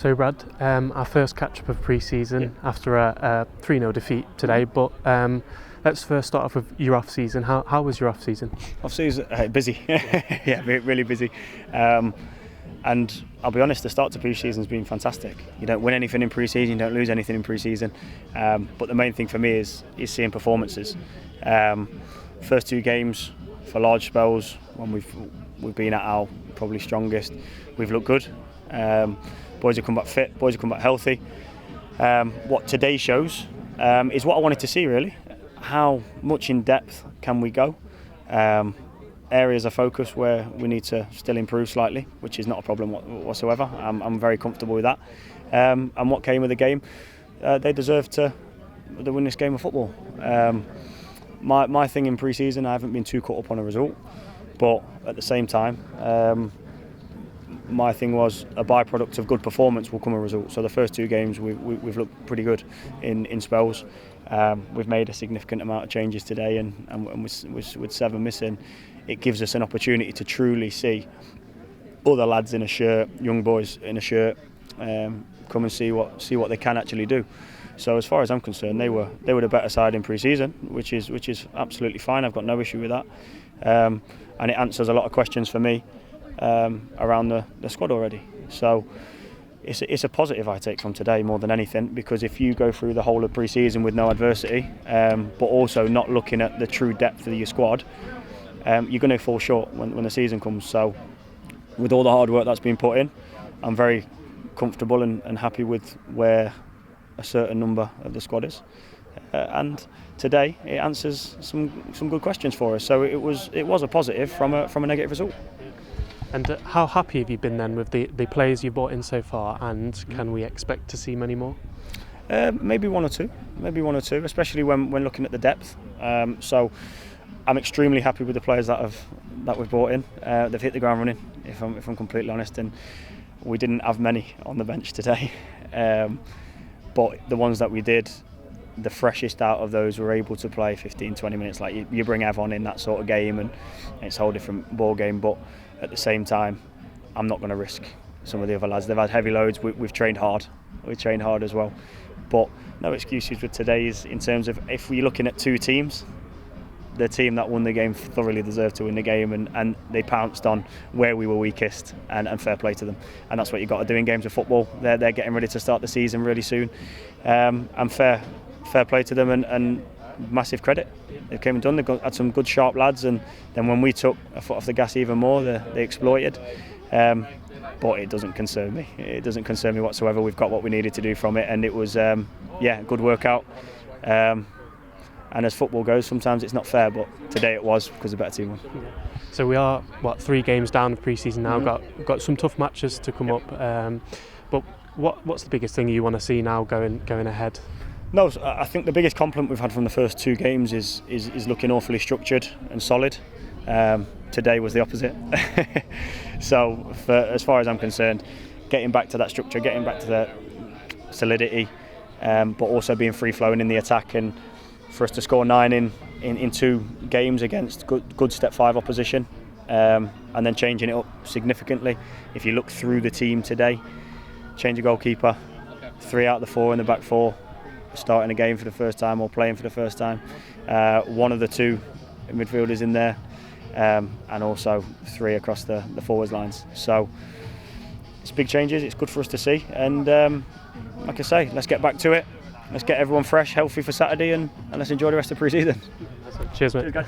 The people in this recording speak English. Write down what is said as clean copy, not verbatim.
So Brad, our first catch-up of pre-season after a 3-0 defeat today, but let's first start off with your off-season. How was your off-season? Off-season, busy. Yeah, really busy. And I'll be honest, the start to pre-season's been fantastic. You don't win anything in pre-season, you don't lose anything in pre-season. But the main thing for me is seeing performances. First 2 games for large spells, when we've been at our probably strongest, we've looked good. Boys have come back fit, boys have come back healthy. What today shows is what I wanted to see, really. How much in depth can we go? Areas of focus where we need to still improve slightly, which is not a problem whatsoever. I'm very comfortable with that. And what came with the game, they deserve to win this game of football. My thing in pre-season, I haven't been too caught up on a result, but at the same time, my thing was a byproduct of good performance will come a result. So the first 2 games we've looked pretty good in spells. We've made a significant amount of changes today, and with 7 missing, it gives us an opportunity to truly see other lads in a shirt, young boys in a shirt, come and see what they can actually do. So as far as I'm concerned, they were the better side in pre-season, which is absolutely fine. I've got no issue with that, and it answers a lot of questions for me around the squad already. So it's a positive I take from today more than anything, because if you go through the whole of pre-season with no adversity, but also not looking at the true depth of your squad, you're going to fall short when the season comes. So with all the hard work that's been put in, I'm very comfortable and happy with where a certain number of the squad is. And today it answers some good questions for us. So it was a positive from a negative result. And how happy have you been then with the players you've brought in so far, and can we expect to see many more? Maybe one or two, especially when looking at the depth. So I'm extremely happy with the players that we've brought in. They've hit the ground running, if I'm completely honest, and we didn't have many on the bench today. But the ones that we did, the freshest out of those were able to play 15-20 minutes. Like you bring Ev on in that sort of game, and it's a whole different ball game. But at the same time, I'm not going to risk some of the other lads. They've had heavy loads. We've trained hard. We trained hard as well. But no excuses with today's, in terms of if we're looking at 2 teams, the team that won the game thoroughly deserved to win the game, and they pounced on where we were weakest, and fair play to them. And that's what you've got to do in games of football. They're getting ready to start the season really soon, and fair play to them, and massive credit. They came and done. They had some good sharp lads, and then when we took a foot off the gas even more, they exploited. But it doesn't concern me. It doesn't concern me whatsoever. We've got what we needed to do from it, and it was a good workout. And as football goes, sometimes it's not fair, but today it was, because the better team won. So we are 3 games down of pre-season now. Got some tough matches to come up. But what's the biggest thing you want to see now going ahead? No, I think the biggest compliment we've had from the first 2 games is looking awfully structured and solid. Today was the opposite. So as far as I'm concerned, getting back to that structure, getting back to the solidity, but also being free-flowing in the attack, and for us to score 9 in 2 games against good step 5 opposition, and then changing it up significantly. If you look through the team today, change a goalkeeper, 3 out of the 4 in the back 4 starting a game for the first time or playing for the first time. One of the 2 midfielders in there, and also 3 across the forwards lines. So it's big changes. It's good for us to see, and like I say, let's get back to it. Let's get everyone fresh, healthy for Saturday, and let's enjoy the rest of pre-season. Cheers, mate. Cheers, guys.